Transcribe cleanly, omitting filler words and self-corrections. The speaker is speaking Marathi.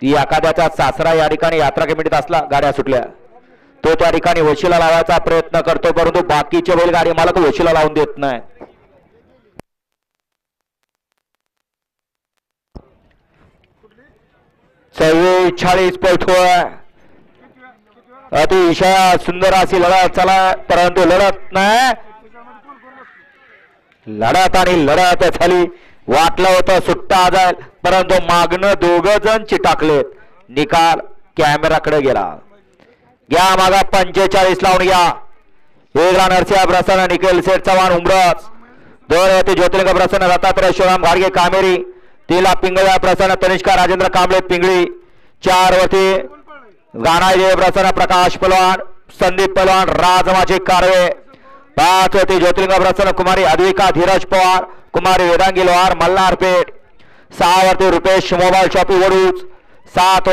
ती एखाद्याचा सासरा या ठिकाणी यात्रा कमिटीत असला, गाड्या सुटल्या, तो त्या ठिकाणी वशिला लावायचा प्रयत्न करतो, परंतु बाकीचे बैलगाडी मालक वशिला लावून देत नाही. 44 पळतोय. अतिशय सुंदर अशी लढत चला, परंतु लढत नाही. लढत आणि लढत झाली. वाटलं होतं सुट्टा जाईल, परंतु मागणं दोघ जण चिटाकलेत. निकाल कॅमेराकडे गेला. घ्या मागा 45 लावून घ्या. एक नरसिंह प्रसन्न, निखिल सेठ चव्हाण उमरस, दोन ज्योतिर्लिंग प्रसन्न, दत्तात्रय शिवराम घाडगे कामेरी, तिला पिंगळ्या प्रसन्न, तनिष्का राजेंद्र कांबळे पिंगळी, 4 वरती गाणादेव प्रसन्न, प्रकाश पलवान, संदीप पलवान, राजमाची कारवे, 5 वरती ज्योतिर्लिंग प्रसन्न, कुमारी अद्विका धीरज पवार, कुमारी वेदांगी लोहार मल्हारपेठ, 6 वरती रुपेश मोबाईल शॉपी वडूज, 7